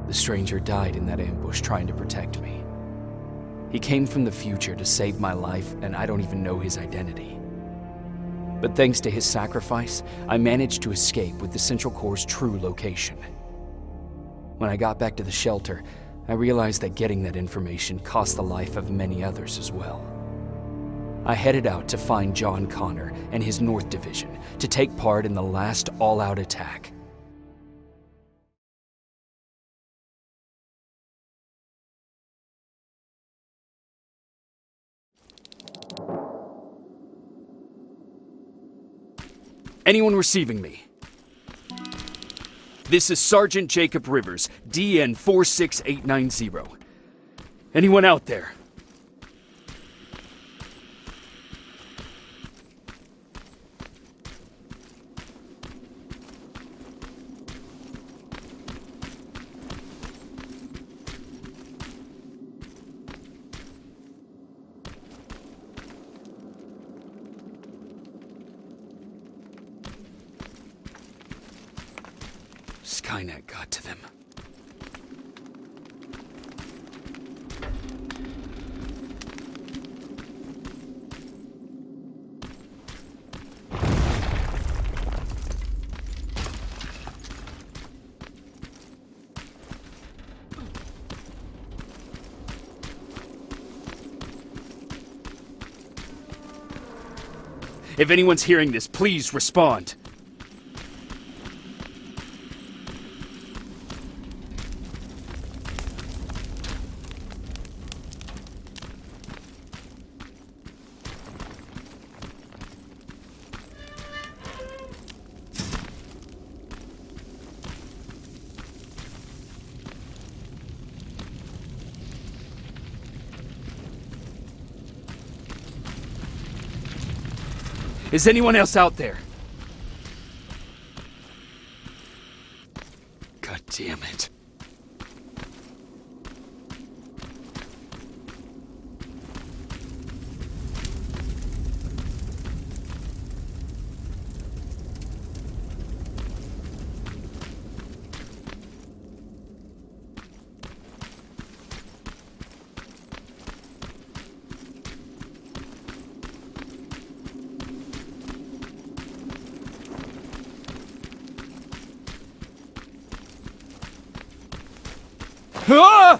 The stranger died in that ambush trying to protect me. He came from the future to save my life, and I don't even know his identity. But thanks to his sacrifice, I managed to escape with the Central Core's true location. When I got back to the shelter, I realized that getting that information cost the life of many others as well. I headed out to find John Connor and his North Division to take part in the last all-out attack. Anyone receiving me? This is Sergeant Jacob Rivers, DN 46890. Anyone out there? Skynet got to them. If anyone's hearing this, please respond. Is anyone else out there? God damn it. Ah!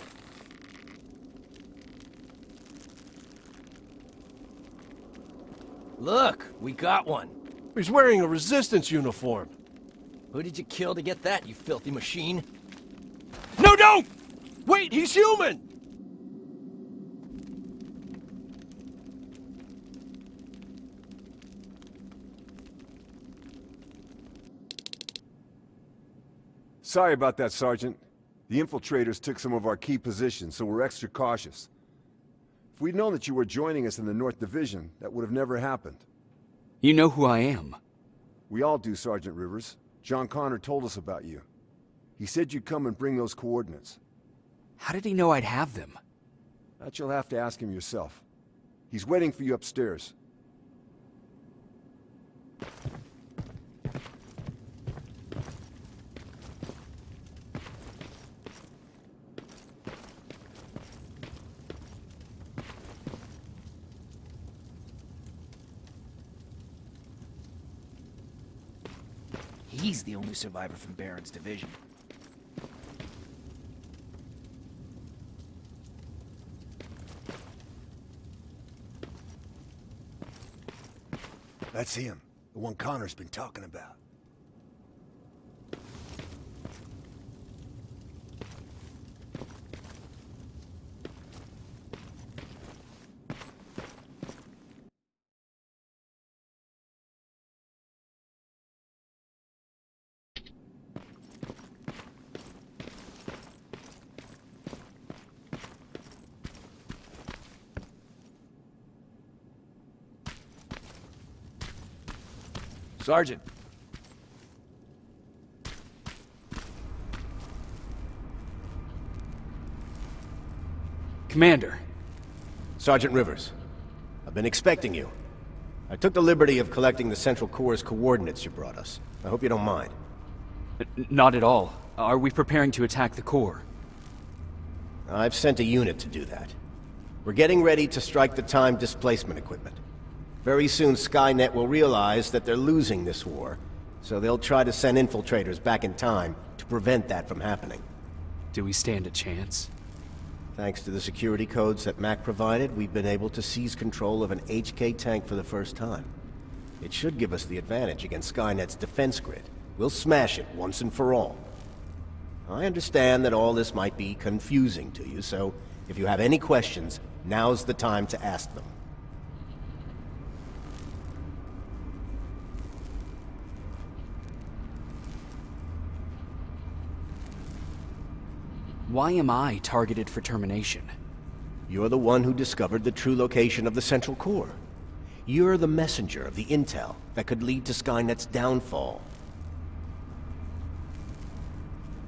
Look, we got one. He's wearing a resistance uniform. Who did you kill to get that, you filthy machine? No, don't! Wait, he's human! Sorry about that, Sergeant. The infiltrators took some of our key positions, so we're extra cautious. If we'd known that you were joining us in the North Division, that would have never happened. You know who I am. We all do, Sergeant Rivers. John Connor told us about you. He said you'd come and bring those coordinates. How did he know I'd have them? That you'll have to ask him yourself. He's waiting for you upstairs. He's the only survivor from Baron's division. That's him. The one Connor's been talking about. Sergeant. Commander. Sergeant Rivers, I've been expecting you. I took the liberty of collecting the Central Core's coordinates you brought us. I hope you don't mind. Not at all. Are we preparing to attack the core? I've sent a unit to do that. We're getting ready to strike the time displacement equipment. Very soon Skynet will realize that they're losing this war, so they'll try to send infiltrators back in time to prevent that from happening. Do we stand a chance? Thanks to the security codes that Mac provided, we've been able to seize control of an HK tank for the first time. It should give us the advantage against Skynet's defense grid. We'll smash it once and for all. I understand that all this might be confusing to you, so if you have any questions, now's the time to ask them. Why am I targeted for termination? You're the one who discovered the true location of the Central Core. You're the messenger of the intel that could lead to Skynet's downfall.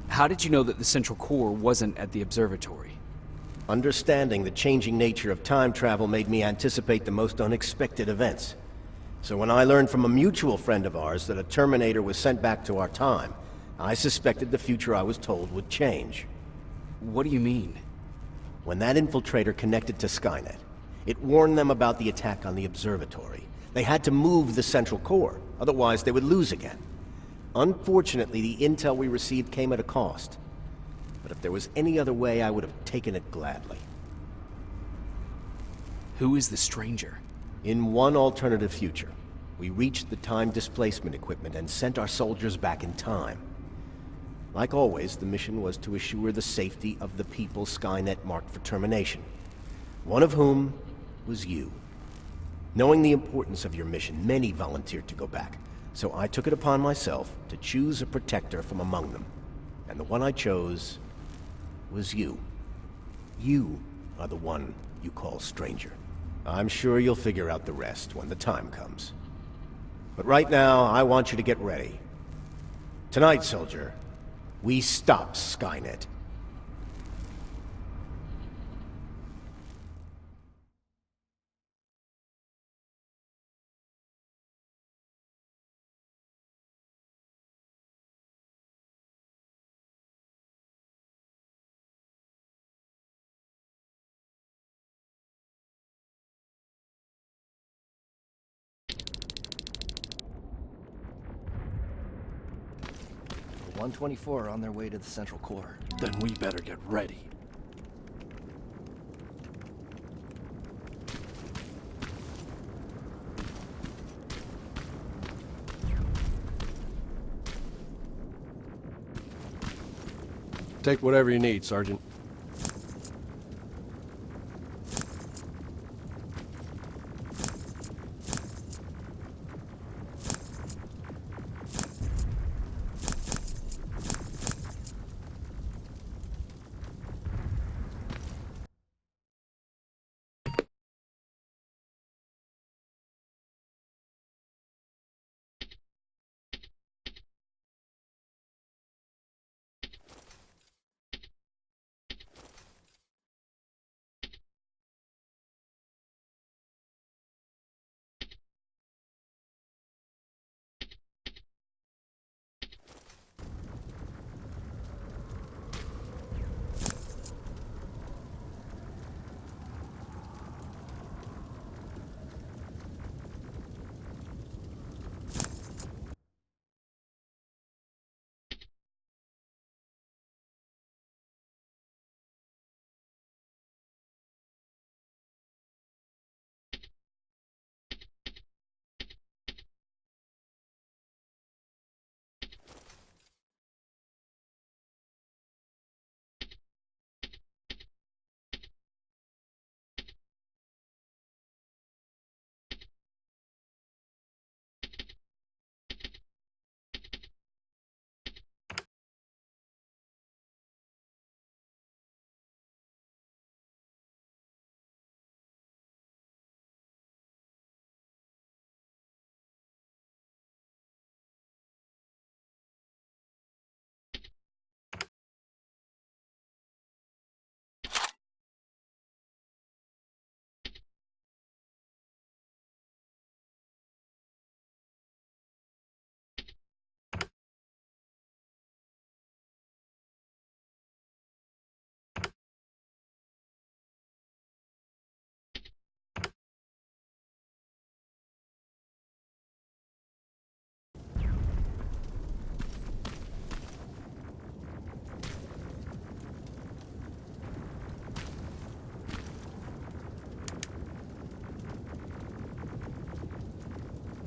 How did you know that the Central Core wasn't at the observatory? Understanding the changing nature of time travel made me anticipate the most unexpected events. So when I learned from a mutual friend of ours that a Terminator was sent back to our time, I suspected the future I was told would change. What do you mean? When that infiltrator connected to Skynet, it warned them about the attack on the observatory. They had to move the Central Core, otherwise they would lose again. Unfortunately, the intel we received came at a cost. But if there was any other way, I would have taken it gladly. Who is the stranger? In one alternative future, we reached the time displacement equipment and sent our soldiers back in time. Like always, the mission was to assure the safety of the people Skynet marked for termination. One of whom was you. Knowing the importance of your mission, many volunteered to go back, so I took it upon myself to choose a protector from among them. And the one I chose was you. You are the one you call stranger. I'm sure you'll figure out the rest when the time comes. But right now, I want you to get ready. Tonight, soldier, we stop Skynet. The 124 are on their way to the central core. Then we better get ready. Take whatever you need, Sergeant.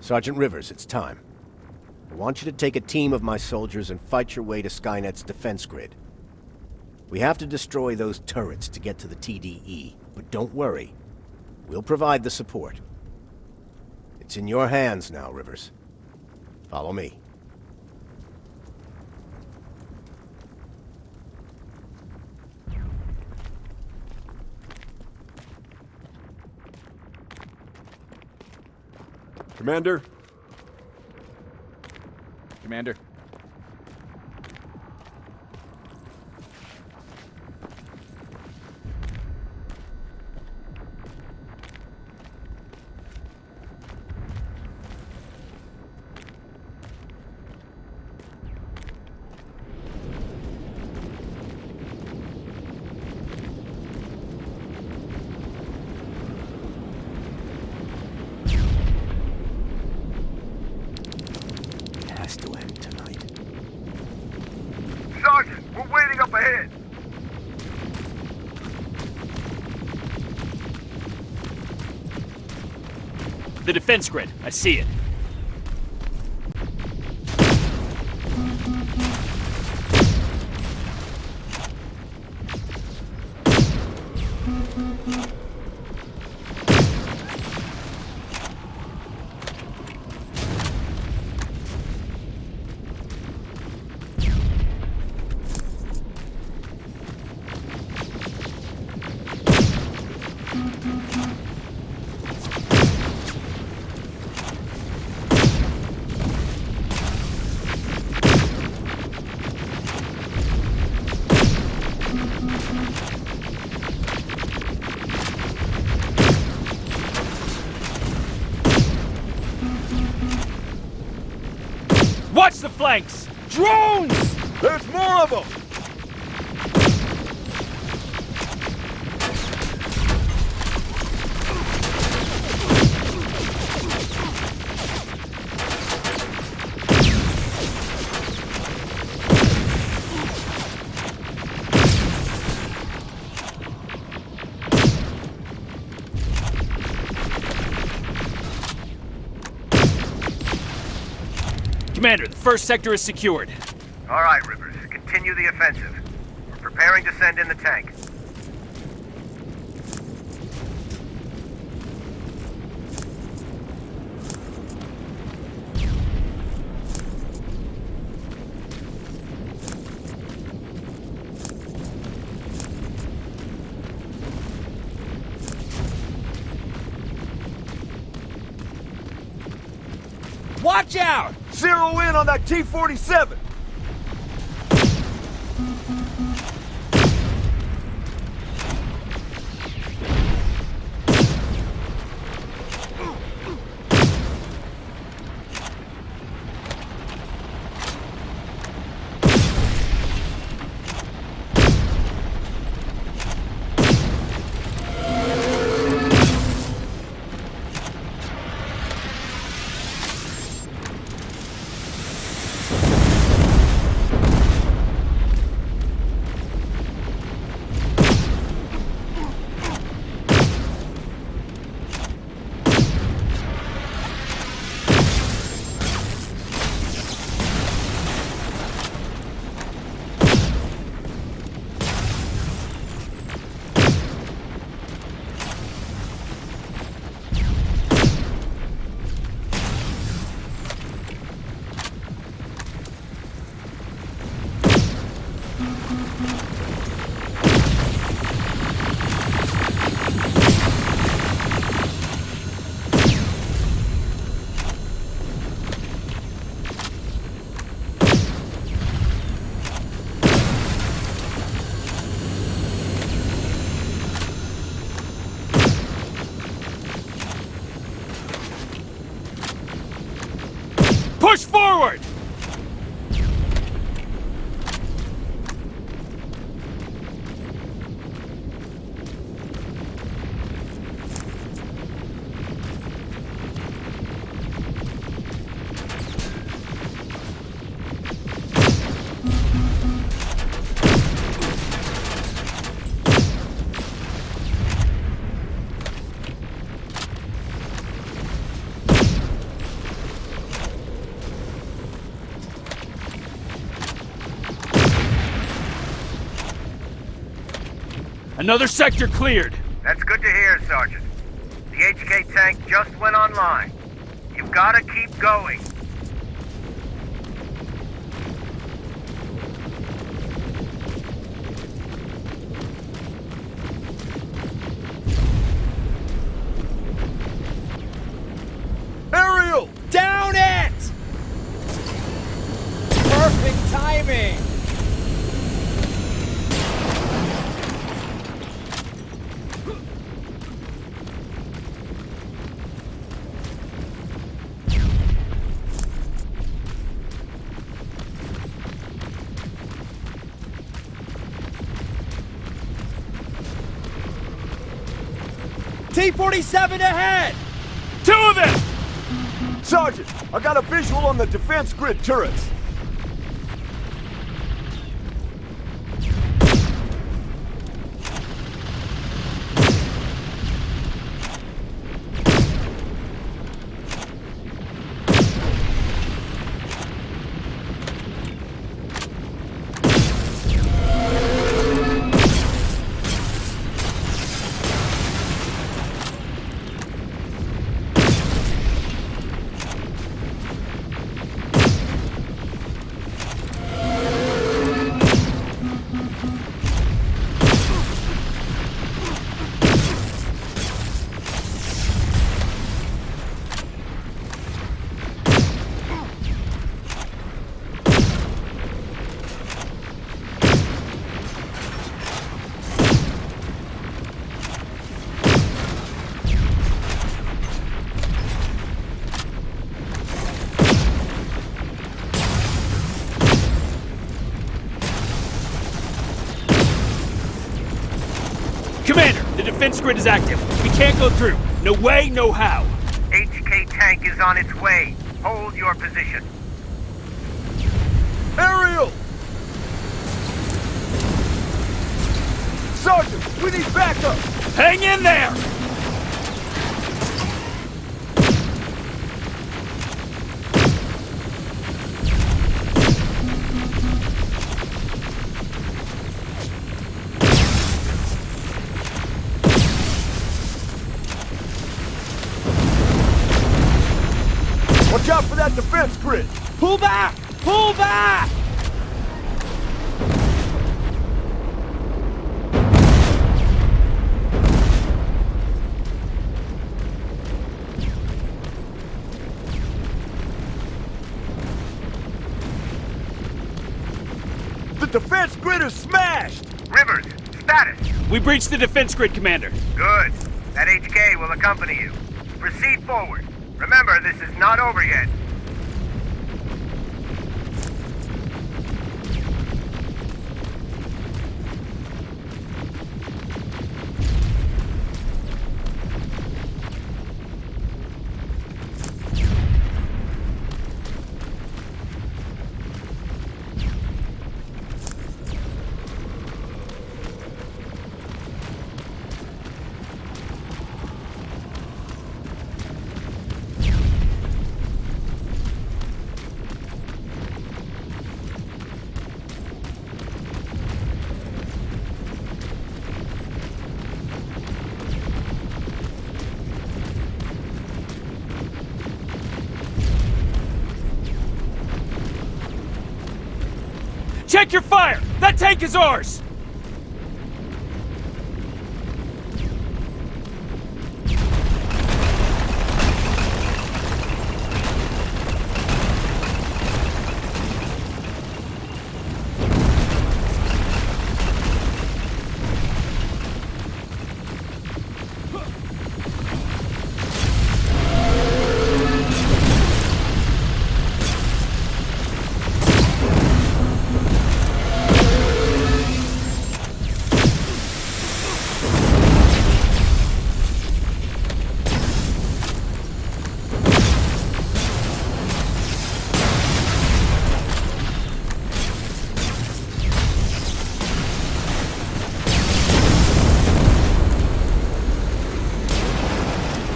Sergeant Rivers, it's time. I want you to take a team of my soldiers and fight your way to Skynet's defense grid. We have to destroy those turrets to get to the TDE, but don't worry. We'll provide the support. It's in your hands now, Rivers. Follow me. Commander? Commander. To end tonight. Sergeant, we're waiting up ahead. The defense grid. I see it. Watch the flanks! Drones! There's more of them! Commander, the first sector is secured. All right, Rivers. Continue the offensive. We're preparing to send in the tank. Watch out! Zero in on that T-47! Push forward! Another sector cleared. That's good to hear, Sergeant. The HK tank just went online. You've got to keep going. Aerial! Down it! Perfect timing! T-47 ahead! Two of them! Sergeant, I got a visual on the defense grid turrets. The defense grid is active. We can't go through. No way, no how. HK tank is on its way. Hold your position. Aerial! Sergeant, we need backup! Hang in there! Watch out for that defense grid! Pull back! Pull back! The defense grid is smashed! Rivers, status. We breached the defense grid, Commander. Good. That HK will accompany you. Proceed forward. Remember, this is not over yet. Check your fire! That tank is ours!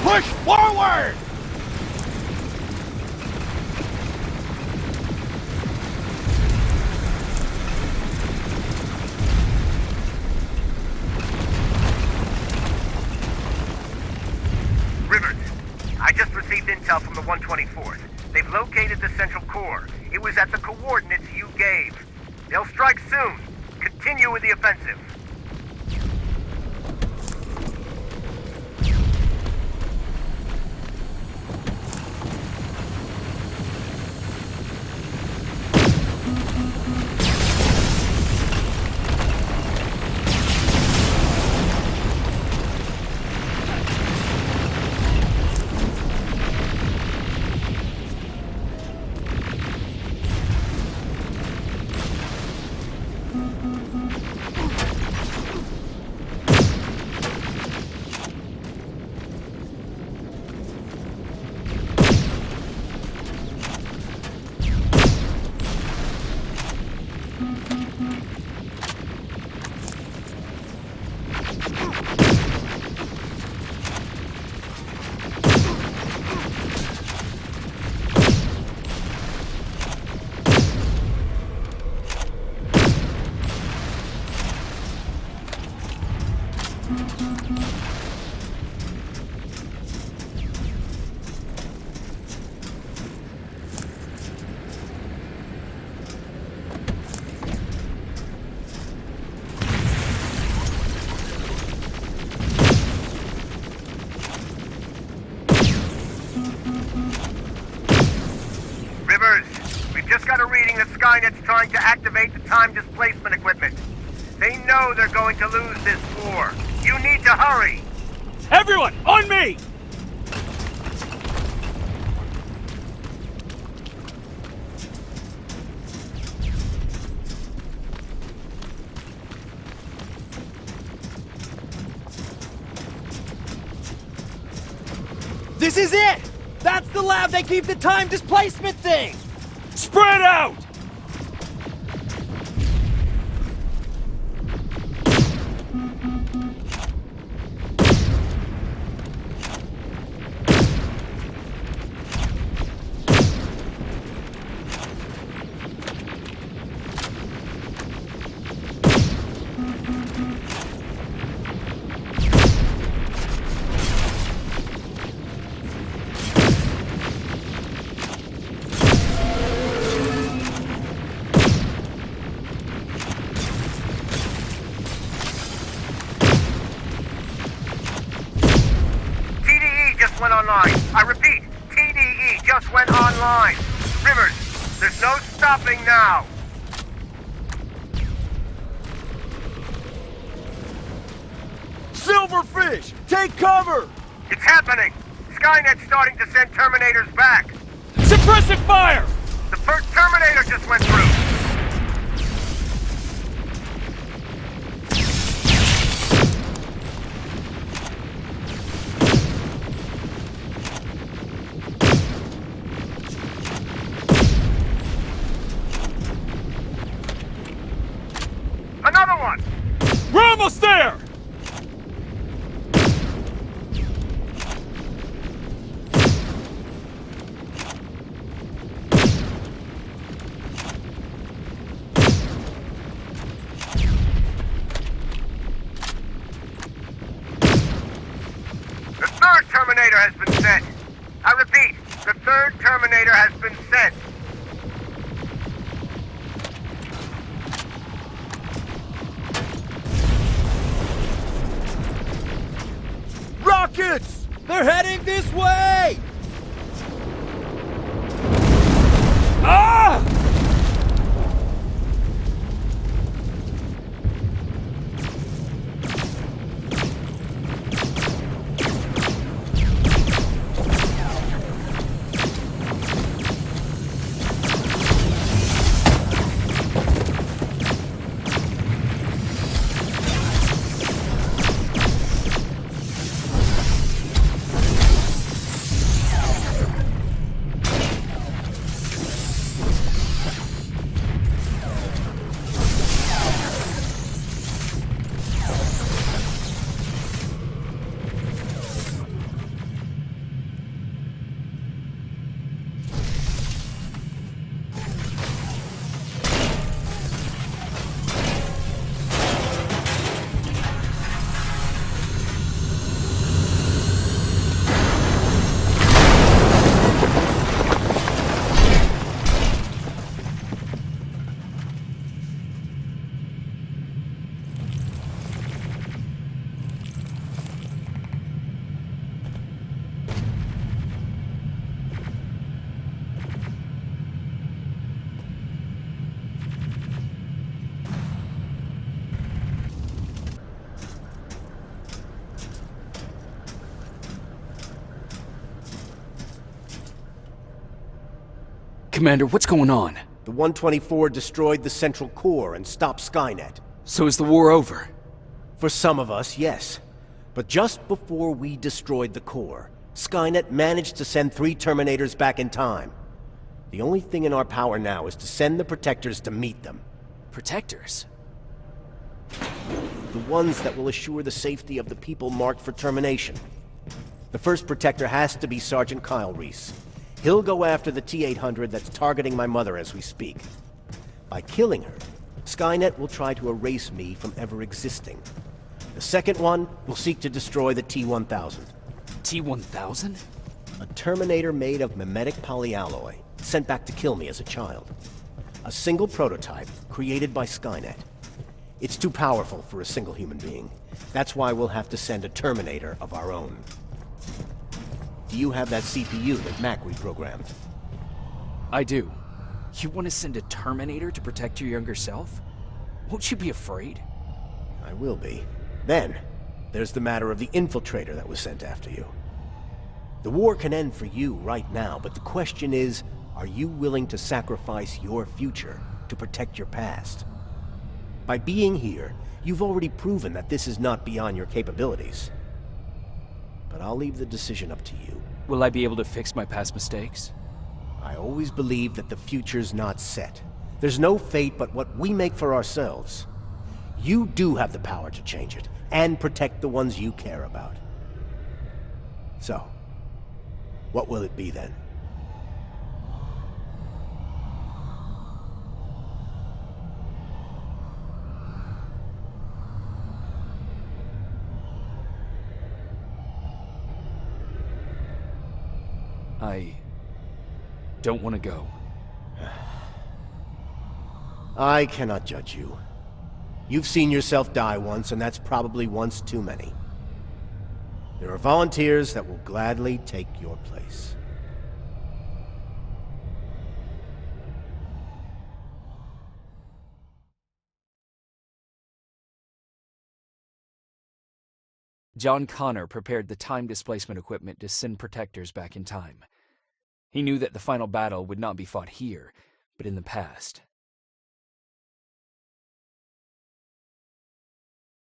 Push forward! Rivers, I just received intel from the 124th. They've located the central core. It was at the coordinates you gave. They'll strike soon. Continue with the offensive. Got a reading that Skynet's trying to activate the time displacement equipment. They know they're going to lose this war. You need to hurry! Everyone, on me! This is it! That's the lab they keep the time displacement thing! Spread out! Went online. I repeat, TDE just went online. Rivers, there's no stopping now. Silverfish! Take cover! It's happening. Skynet's starting to send Terminators back. Suppressive fire! The first Terminator just went through. Another one! We're almost there! The third Terminator has been sent. I repeat, the third Terminator has been sent. Rockets! They're heading this way! Ah! Commander, what's going on? The 124 destroyed the central core and stopped Skynet. So is the war over? For some of us, yes. But just before we destroyed the core, Skynet managed to send 3 Terminators back in time. The only thing in our power now is to send the Protectors to meet them. Protectors? The ones that will assure the safety of the people marked for termination. The first Protector has to be Sergeant Kyle Reese. He'll go after the T-800 that's targeting my mother as we speak. By killing her, Skynet will try to erase me from ever existing. The second one will seek to destroy the T-1000. T-1000? A Terminator made of mimetic polyalloy, sent back to kill me as a child. A single prototype, created by Skynet. It's too powerful for a single human being. That's why we'll have to send a Terminator of our own. Do you have that CPU that Mac reprogrammed? I do. You want to send a Terminator to protect your younger self? Won't you be afraid? I will be. Then, there's the matter of the infiltrator that was sent after you. The war can end for you right now, but the question is, are you willing to sacrifice your future to protect your past? By being here, you've already proven that this is not beyond your capabilities. But I'll leave the decision up to you. Will I be able to fix my past mistakes? I always believe that the future's not set. There's no fate but what we make for ourselves. You do have the power to change it, and protect the ones you care about. So, what will it be then? I don't want to go. I cannot judge you. You've seen yourself die once, and that's probably once too many. There are volunteers that will gladly take your place. John Connor prepared the time displacement equipment to send protectors back in time. He knew that the final battle would not be fought here, but in the past.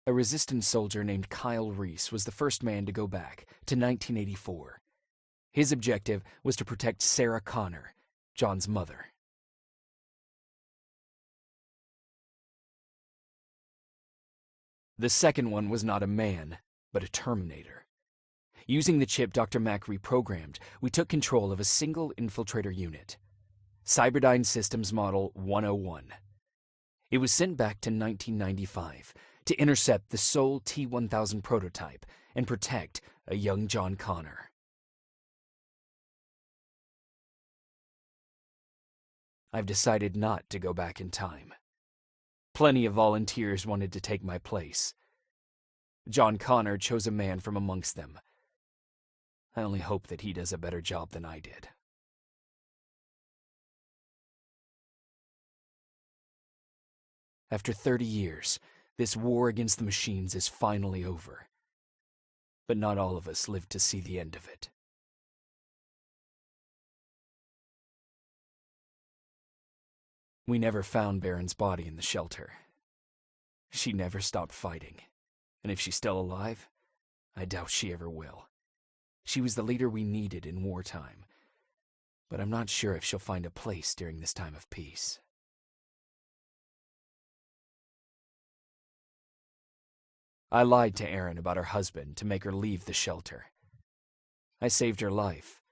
A resistance soldier named Kyle Reese was the first man to go back to 1984. His objective was to protect Sarah Connor, John's mother. The second one was not a man, but a Terminator. Using the chip Dr. Mack reprogrammed, we took control of a single infiltrator unit, Cyberdyne Systems Model 101. It was sent back to 1995 to intercept the sole T-1000 prototype and protect a young John Connor. I've decided not to go back in time. Plenty of volunteers wanted to take my place. John Connor chose a man from amongst them. I only hope that he does a better job than I did. After 30 years, this war against the machines is finally over. But not all of us lived to see the end of it. We never found Baron's body in the shelter. She never stopped fighting. And if she's still alive, I doubt she ever will. She was the leader we needed in wartime, but I'm not sure if she'll find a place during this time of peace. I lied to Erin about her husband to make her leave the shelter. I saved her life,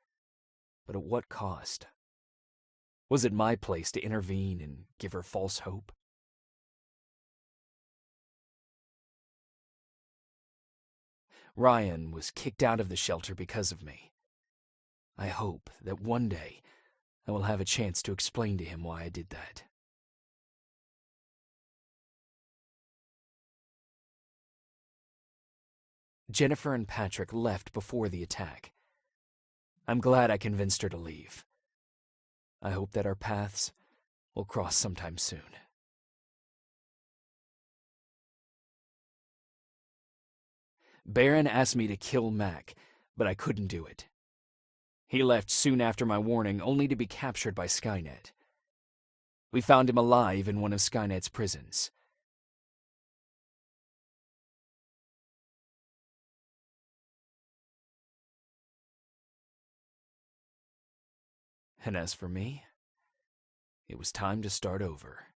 but at what cost? Was it my place to intervene and give her false hope? Ryan was kicked out of the shelter because of me. I hope that one day I will have a chance to explain to him why I did that. Jennifer and Patrick left before the attack. I'm glad I convinced her to leave. I hope that our paths will cross sometime soon. Baron asked me to kill Mac, but I couldn't do it. He left soon after my warning, only to be captured by Skynet. We found him alive in one of Skynet's prisons. And as for me, it was time to start over.